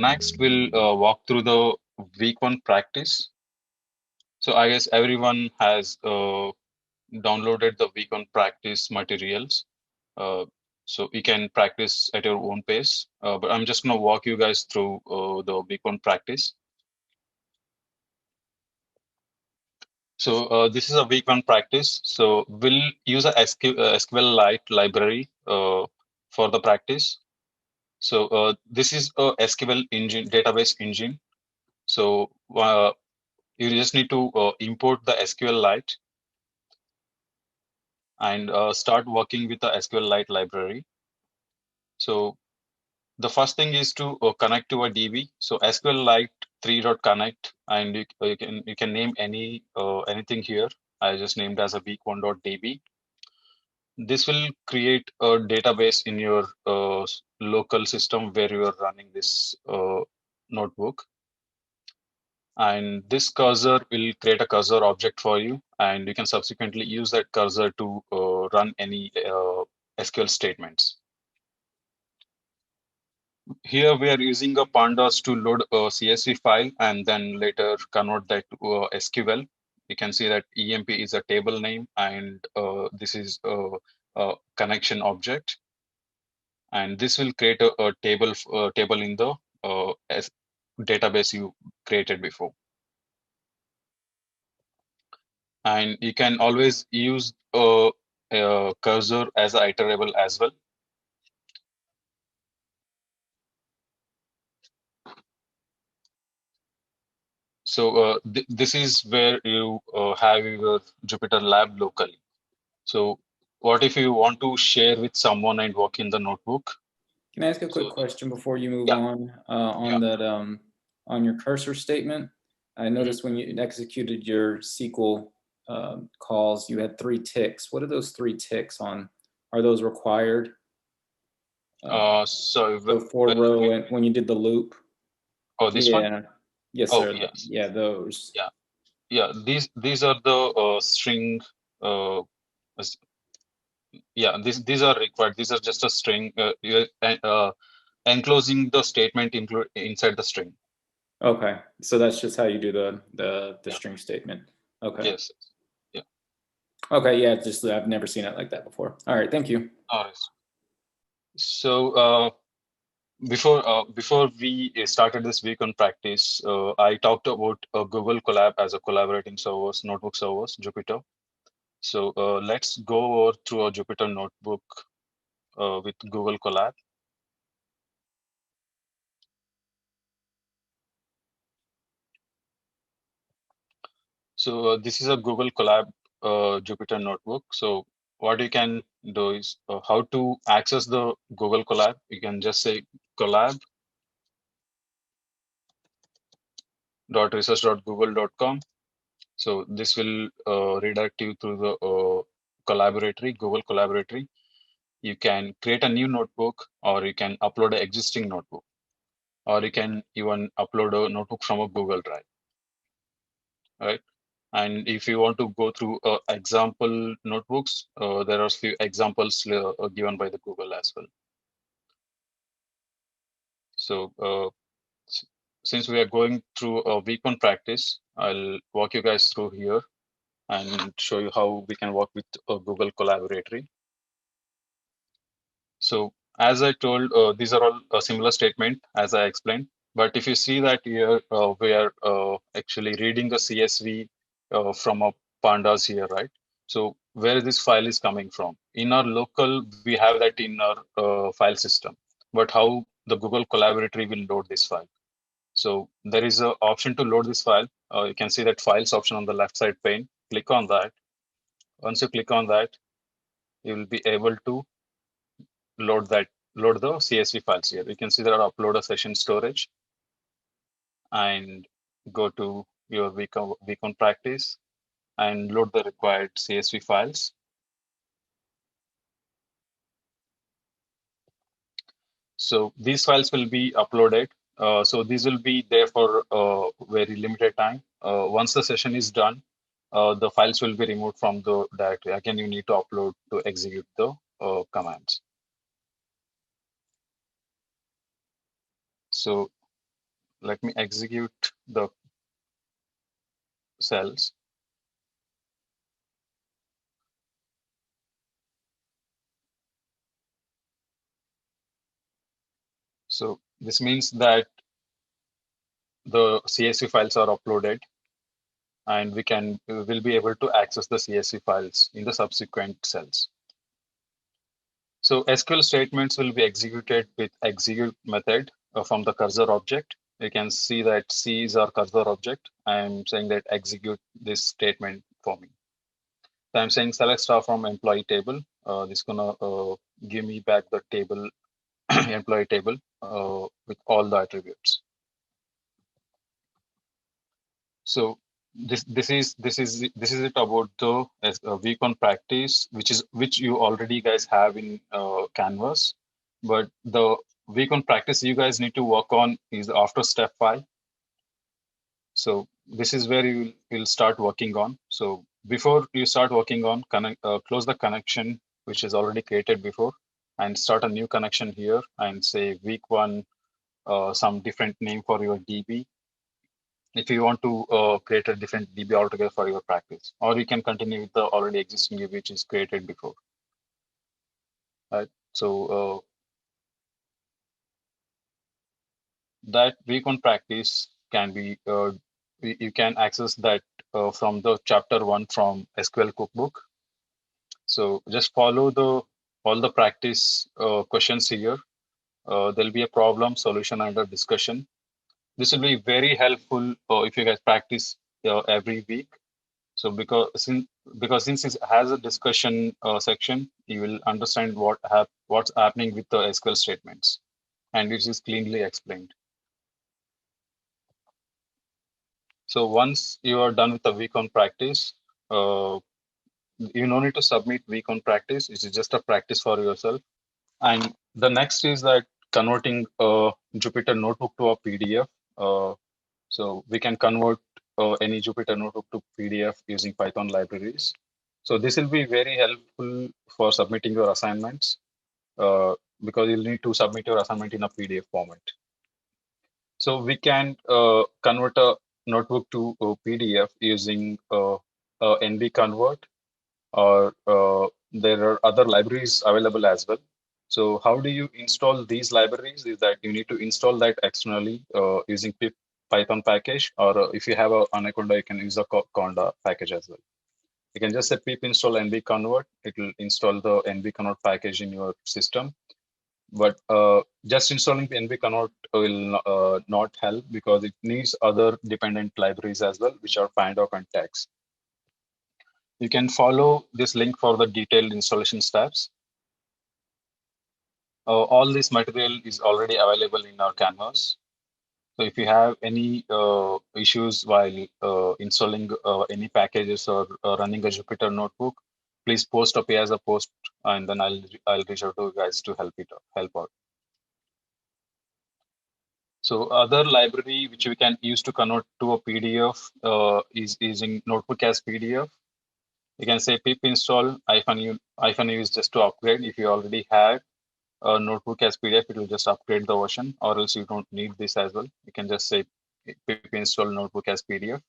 next we'll walk through the week one practice. So I guess everyone has downloaded the week one practice materials. Uh, so you can practice at your own pace. But I'm just going to walk you guys through the week one practice. So this is a week one practice. So we'll use a SQLite library for the practice. So this is a SQL engine, database engine. So you just need to import the SQLite and start working with the SQLite library. So the first thing is to connect to a DB. So SQLite 3.connect, and you can name anything here. I just named as a week1.db. This will create a database in your local system where you are running this notebook. And this cursor will create a cursor object for you, and you can subsequently use that cursor to run any SQL statements. Here we are using a pandas to load a CSV file and then later convert that to SQL. You can see that EMP is a table name, and this is a connection object. And this will create a table in the database you created before. And you can always use a cursor as an iterable as well. So this is where you have your Jupyter Lab locally. So what if you want to share with someone and work in the notebook? Can I ask a quick So question before you move yeah, on? yeah. On that, on your cursor statement, I noticed when you executed your SQL calls, you had 3 ticks. What are those 3 ticks on? Are those required? So So for row and when you did the loop? oh, this one? Yeah. Yes, Oh, sir. yes. Yeah, those. Yeah, yeah. These are the string. Uh, yeah, these are required. These are just a string. Enclosing the statement include inside the string. Okay. So that's just how you do the Yeah. string statement. Okay. Yes. Yeah. Okay, yeah, just I've never seen it like that before. All right, thank you. All right. So before we started this week on practice, I talked about Google Colab as a collaborating servers, notebook servers, Jupyter. So let's go over through a Jupyter notebook with Google Colab. So this is a Google Colab Jupyter notebook. So what you can do is how to access the Google Colab. You can just say collab.research.google.com. So this will redirect you to the collaboratory, Google Collaboratory. You can create a new notebook, or you can upload an existing notebook, or you can even upload a notebook from a Google Drive, right? And if you want to go through example notebooks, there are a few examples given by the Google as well. So since we are going through a week one practice, I'll walk you guys through here and show you how we can work with Google Collaboratory. So as I told, these are all a similar statement as I explained. But if you see that here, we are actually reading the CSV from a pandas here, right? So where this file is coming from? In our local, we have that in our file system. But how the Google Collaboratory will load this file? So there is an option to load this file. You can see that files option on the left side pane. Click on that. Once you click on that, you will be able to load the CSV files here. You can see that upload a session storage and go to your week on practice and load the required CSV files. So these files will be uploaded. So these will be there for very limited time. Once the session is done, the files will be removed from the directory. Again, you need to upload to execute the commands. So let me execute the cells. So this means that the CSV files are uploaded, and we will be able to access the CSV files in the subsequent cells. So SQL statements will be executed with execute method from the cursor object. You can see that C is our cursor object. I'm saying that execute this statement for me. So I'm saying select star from employee table. This is gonna give me back the table, employee table with all the attributes. So this is it about the week on practice, which you already guys have in Canvas, but the week on practice you guys need to work on is after step 5. So this is where you will start working on. So before you start working on close the connection which is already created before, and start a new connection here and say week 1 some different name for your DB if you want to create a different DB altogether for your practice, or you can continue with the already existing DB which is created before. Right. So that week on practice can be you can access that from the chapter 1 from SQL Cookbook. So just follow the all the practice questions here. There'll be a problem, solution, and a discussion. This will be very helpful if you guys practice every week. So because since it has a discussion section, you will understand what's happening with the SQL statements, and it is cleanly explained. So once you are done with the week on practice, you no need to submit week on practice. It is just a practice for yourself. And the next is that converting a Jupyter notebook to a PDF. So we can convert any Jupyter notebook to PDF using Python libraries. So this will be very helpful for submitting your assignments because you'll need to submit your assignment in a PDF format. So we can convert a notebook to a PDF using NB Convert, or there are other libraries available as well. So how do you install these libraries is that you need to install that externally using pip Python package, or if you have a Anaconda, you can use a Conda package as well. You can just say pip install NB Convert. It will install the NB Convert package in your system. But just installing the NB Convert will not help because it needs other dependent libraries as well, which are Pandoc and Tex. You can follow this link for the detailed installation steps. All this material is already available in our Canvas. So if you have any issues while installing any packages or running a Jupyter notebook, please post up here as a post, and then I'll reach out to you guys to help out. So other library which we can use to convert to a PDF is using Notebook as PDF. You can say pip install -u is just to upgrade. If you already had a Notebook as PDF, it will just upgrade the version, or else you don't need this as well. You can just say pip install Notebook as PDF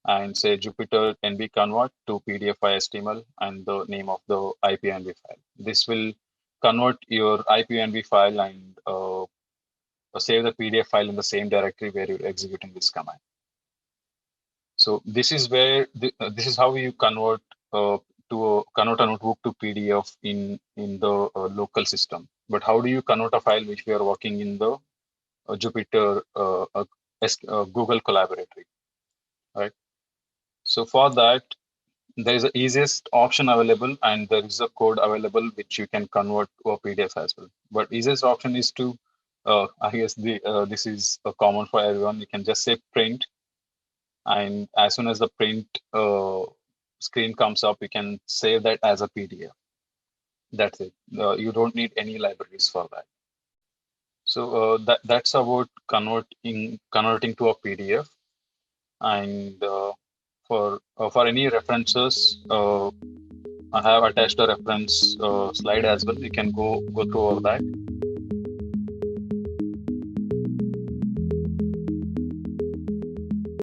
and say Jupyter NB convert to PDF by HTML and the name of the IPNB file. This will convert your IPNB file and save the PDF file in the same directory where you're executing this command. So this is where this is how you convert convert a notebook to PDF in the local system. But how do you convert a file which we are working in the Jupyter Google Collaboratory, right? So for that, there is the easiest option available, and there is a code available which you can convert to a PDF as well. But easiest option is to, I guess this is common for everyone. You can just say print, and as soon as the print screen comes up, you can save that as a PDF. That's it. You don't need any libraries for that. So that's about converting to a PDF. And for any references, I have attached a reference slide as well. You can go through all that.